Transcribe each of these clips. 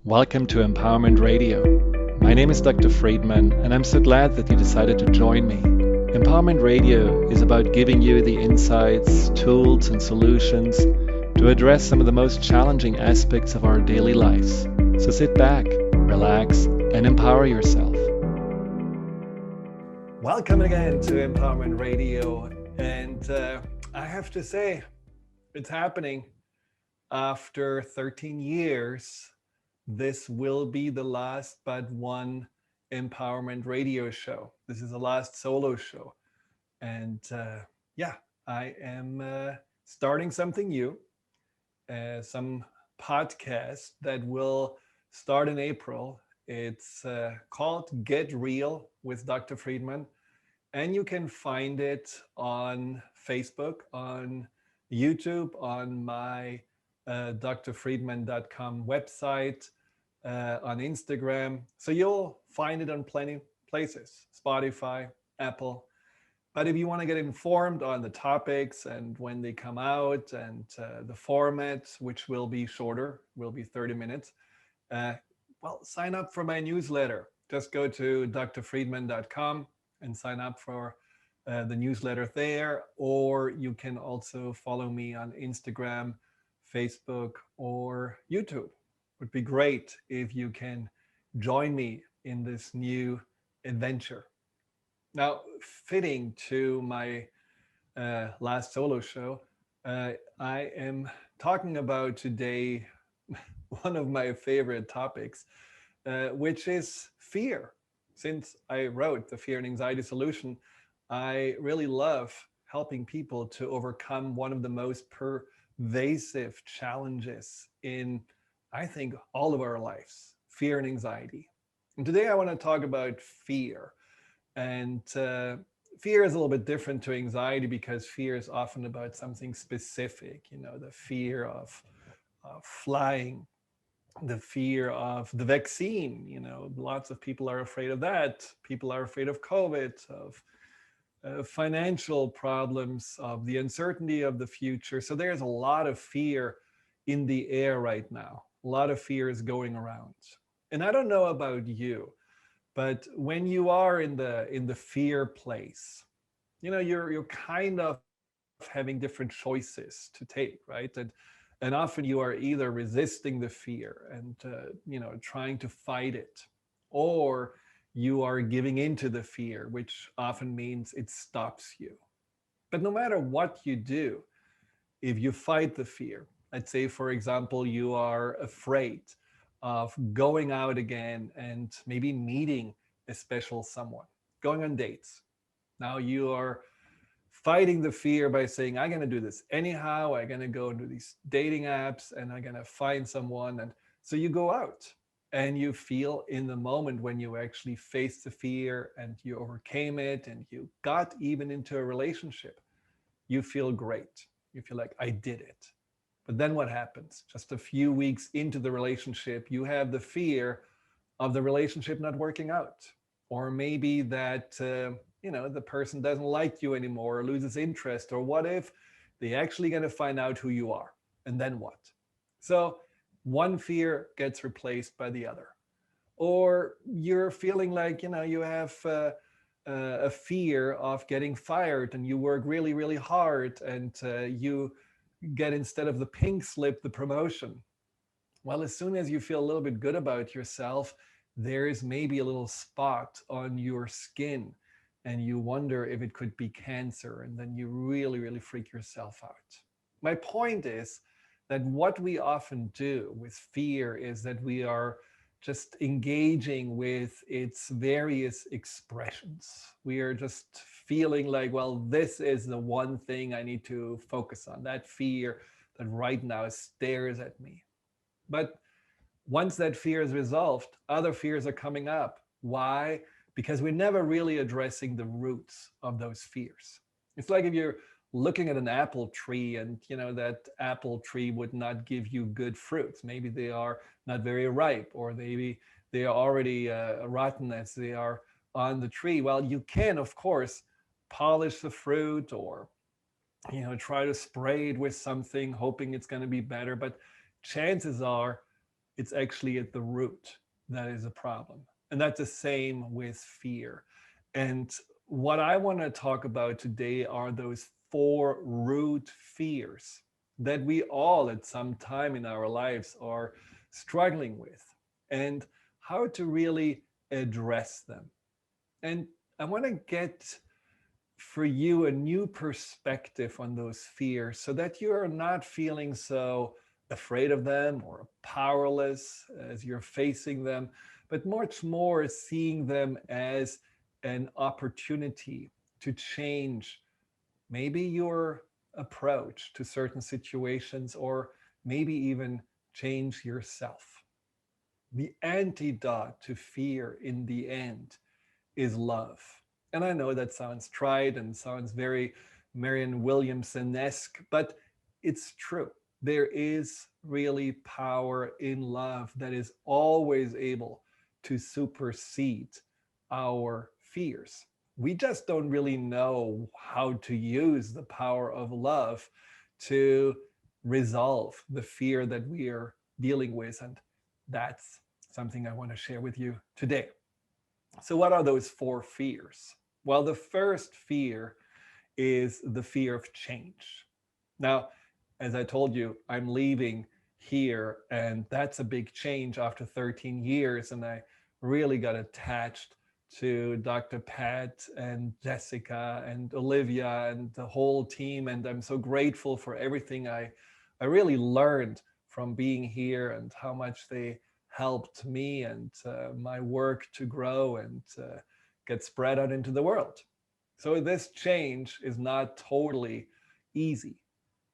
Welcome to Empowerment Radio. My name is Dr. Friedemann, and I'm so glad that you decided to join me. Empowerment Radio is about giving you the insights, tools, and solutions to address some of the most challenging aspects of our daily lives. So sit back, relax, and empower yourself. Welcome again to Empowerment Radio. And I have to say, it's happening after 13 years. This will be the last but one Empowerment Radio show. This is the last solo show. And I am starting something new, some podcast that will start in April. It's called Get Real with Dr. Friedemann. And you can find it on Facebook, on YouTube, on my drfriedemann.com website, on Instagram. So you'll find it on plenty places, Spotify, Apple. But if you want to get informed on the topics and when they come out and the format, which will be shorter, will be 30 minutes, sign up for my newsletter. Just go to drfriedemann.com and sign up for the newsletter there. Or you can also follow me on Instagram, Facebook, or YouTube. Would be great if you can join me in this new adventure. Now, fitting to my last solo show, I am talking about today one of my favorite topics, which is fear. Since I wrote the Fear and Anxiety Solution, I really love helping people to overcome one of the most pervasive challenges in, I think, all of our lives, fear and anxiety. And today I want to talk about fear. And fear is a little bit different to anxiety because fear is often about something specific, the fear of flying, the fear of the vaccine. Lots of people are afraid of that. People are afraid of COVID, of financial problems, of the uncertainty of the future. So there's a lot of fear in the air right now. A lot of fear is going around. And I don't know about you, but when you are in the fear place, you're kind of having different choices to take, right? And often you are either resisting the fear and trying to fight it, or you are giving into the fear, which often means it stops you. But no matter what you do, if you fight the fear, let's say, for example, you are afraid of going out again and maybe meeting a special someone, going on dates. Now you are fighting the fear by saying, I'm going to do this anyhow. I'm going to go into these dating apps and I'm going to find someone. And so you go out and you feel in the moment when you actually faced the fear and you overcame it and you got even into a relationship, you feel great. You feel like, I did it. But then what happens? Just a few weeks into the relationship, you have the fear of the relationship not working out. Or maybe that, the person doesn't like you anymore or loses interest. Or what if they're actually going to find out who you are? And then what? So one fear gets replaced by the other. Or you're feeling like, you have a fear of getting fired and you work really, really hard and you get, instead of the pink slip, the promotion. Well, as soon as you feel a little bit good about yourself, there is maybe a little spot on your skin and you wonder if it could be cancer, and then you really, really freak yourself out. My point is that what we often do with fear is that we are just engaging with its various expressions. We are just feeling like, well, this is the one thing I need to focus on, that fear that right now stares at me. But once that fear is resolved, other fears are coming up. Why? Because we're never really addressing the roots of those fears. It's like if you're looking at an apple tree and that apple tree would not give you good fruits. Maybe they are not very ripe, or maybe they are already rotten as they are on the tree. Well, you can, of course, polish the fruit or try to spray it with something, hoping it's going to be better. But chances are It's actually at the root that is a problem. And that's the same with fear. And what I want to talk about today are those four root fears that we all at some time in our lives are struggling with, and how to really address them. And I want to get for you a new perspective on those fears so that you're not feeling so afraid of them or powerless as you're facing them, but much more seeing them as an opportunity to change maybe your approach to certain situations, or maybe even change yourself. The antidote to fear in the end is love. And I know that sounds trite and sounds very Marianne Williamson-esque, but it's true. There is really power in love that is always able to supersede our fears. We just don't really know how to use the power of love to resolve the fear that we are dealing with. And that's something I want to share with you today. So, what are those four fears? Well, the first fear is the fear of change. Now, as I told you, I'm leaving here, and that's a big change after 13 years. And I really got attached to Dr. Pat and Jessica and Olivia and the whole team. And I'm so grateful for everything I really learned from being here, and how much they helped me and my work to grow and get spread out into the world. So this change is not totally easy,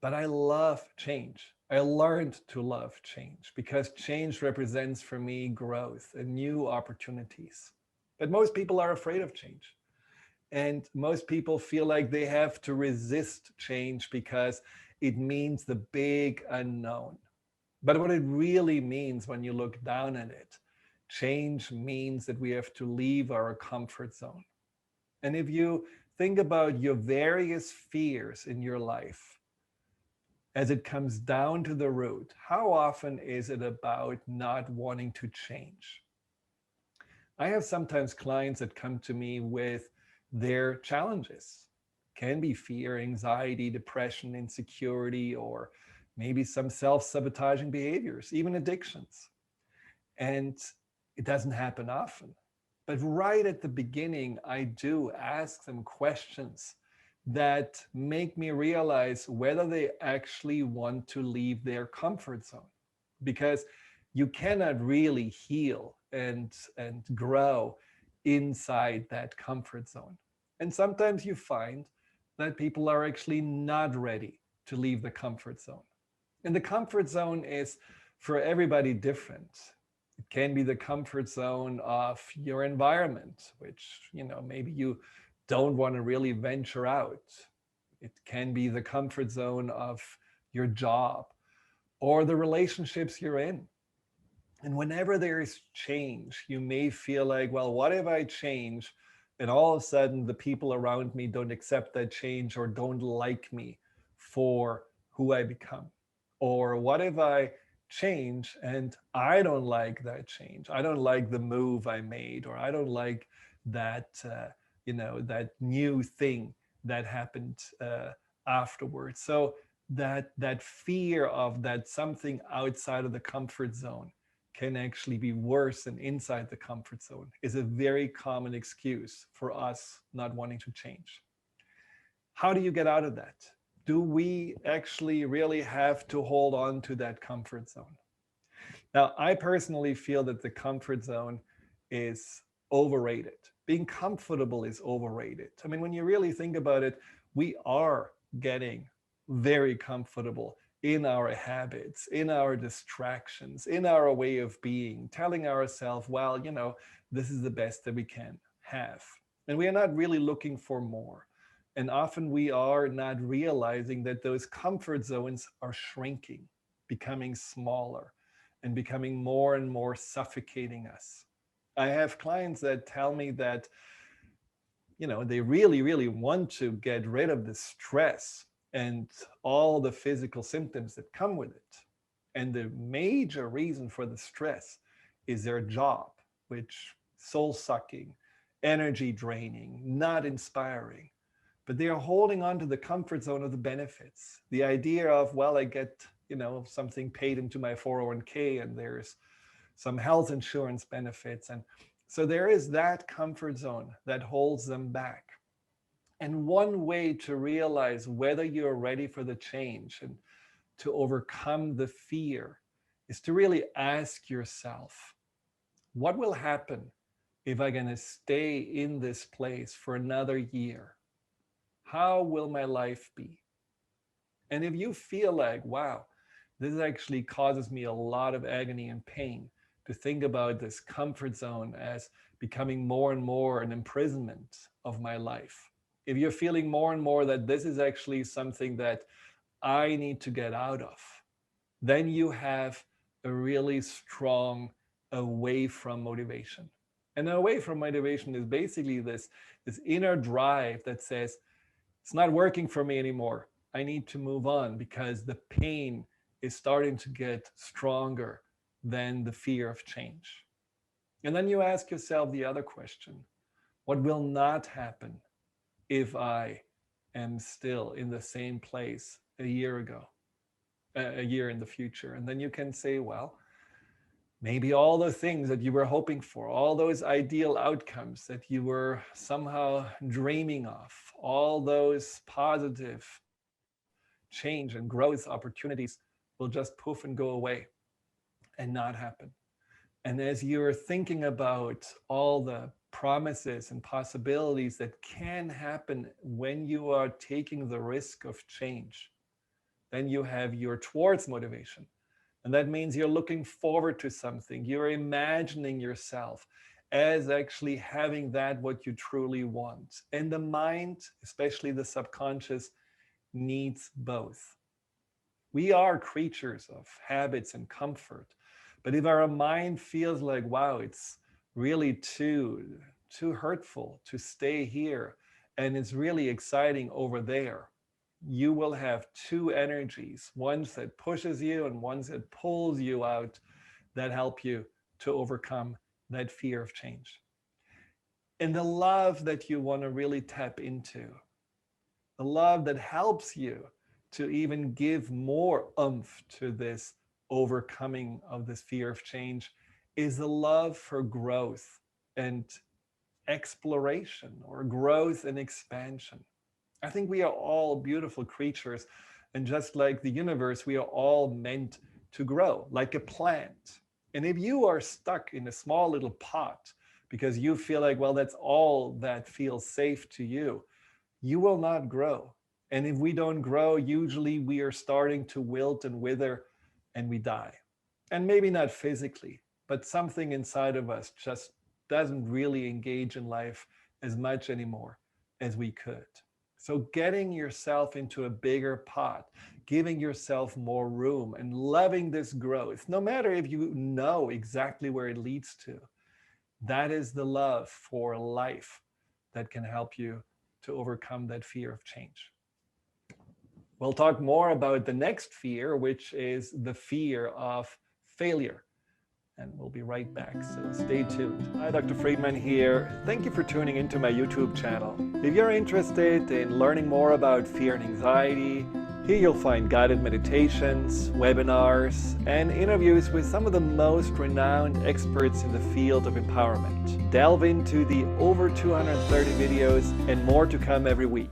but I love change. I learned to love change because change represents for me growth and new opportunities. But most people are afraid of change. And most people feel like they have to resist change because it means the big unknown. But what it really means when you look down at it, change means that we have to leave our comfort zone. And if you think about your various fears in your life, as it comes down to the root, how often is it about not wanting to change? I have sometimes clients that come to me with their challenges. Can be fear, anxiety, depression, insecurity, or maybe some self-sabotaging behaviors, even addictions. And it doesn't happen often. But right at the beginning, I do ask them questions that make me realize whether they actually want to leave their comfort zone. Because you cannot really heal and grow inside that comfort zone. And sometimes you find that people are actually not ready to leave the comfort zone. And the comfort zone is for everybody different. It can be the comfort zone of your environment, which, maybe you don't want to really venture out. It can be the comfort zone of your job or the relationships you're in. And whenever there is change, you may feel like, well, what if I change and all of a sudden the people around me don't accept that change or don't like me for who I become? Or what if I change and I don't like that change? I don't like the move I made, or I don't like that, that new thing that happened afterwards. So that fear of that something outside of the comfort zone can actually be worse than inside the comfort zone is a very common excuse for us not wanting to change. How do you get out of that? Do we actually really have to hold on to that comfort zone? Now, I personally feel that the comfort zone is overrated. Being comfortable is overrated. I mean, when you really think about it, we are getting very comfortable in our habits, in our distractions, in our way of being, telling ourselves, well, this is the best that we can have. And we are not really looking for more. And often we are not realizing that those comfort zones are shrinking, becoming smaller, and becoming more and more suffocating us. I have clients that tell me that, they really, really want to get rid of the stress and all the physical symptoms that come with it. And the major reason for the stress is their job, which soul sucking, energy draining, not inspiring. But they are holding on to the comfort zone of the benefits. The idea of, well, I get, something paid into my 401k and there's some health insurance benefits. And so there is that comfort zone that holds them back. And one way to realize whether you're ready for the change and to overcome the fear is to really ask yourself, what will happen if I'm going to stay in this place for another year? How will my life be? And if you feel like, wow, this actually causes me a lot of agony and pain to think about this comfort zone as becoming more and more an imprisonment of my life. If you're feeling more and more that this is actually something that I need to get out of, then you have a really strong away from motivation. And away from motivation is basically this inner drive that says, it's not working for me anymore. I need to move on because the pain is starting to get stronger than the fear of change. And then you ask yourself the other question, what will not happen if I am still in the same place a year ago, a year in the future? And then you can say, well, maybe all the things that you were hoping for, all those ideal outcomes that you were somehow dreaming of, all those positive change and growth opportunities will just poof and go away and not happen. And as you're thinking about all the promises and possibilities that can happen when you are taking the risk of change, then you have your towards motivation. And that means you're looking forward to something. You're imagining yourself as actually having that what you truly want. And the mind, especially the subconscious, needs both. We are creatures of habits and comfort. But if our mind feels like, wow, it's really too hurtful to stay here, and it's really exciting over there, you will have two energies, one that pushes you and one that pulls you out, that help you to overcome that fear of change. And the love that you want to really tap into, the love that helps you to even give more oomph to this overcoming of this fear of change, is the love for growth and exploration, or growth and expansion. I think we are all beautiful creatures, and just like the universe, we are all meant to grow like a plant. And if you are stuck in a small little pot because you feel like, well, that's all that feels safe to you, you will not grow. And if we don't grow, usually we are starting to wilt and wither and we die. And maybe not physically, but something inside of us just doesn't really engage in life as much anymore as we could. So getting yourself into a bigger pot, giving yourself more room and loving this growth, no matter if you know exactly where it leads to, that is the love for life that can help you to overcome that fear of change. We'll talk more about the next fear, which is the fear of failure. And we'll be right back, so stay tuned. Hi, Dr. Friedemann here. Thank you for tuning into my YouTube channel. If you're interested in learning more about fear and anxiety, here you'll find guided meditations, webinars, and interviews with some of the most renowned experts in the field of empowerment. Delve into the over 230 videos and more to come every week.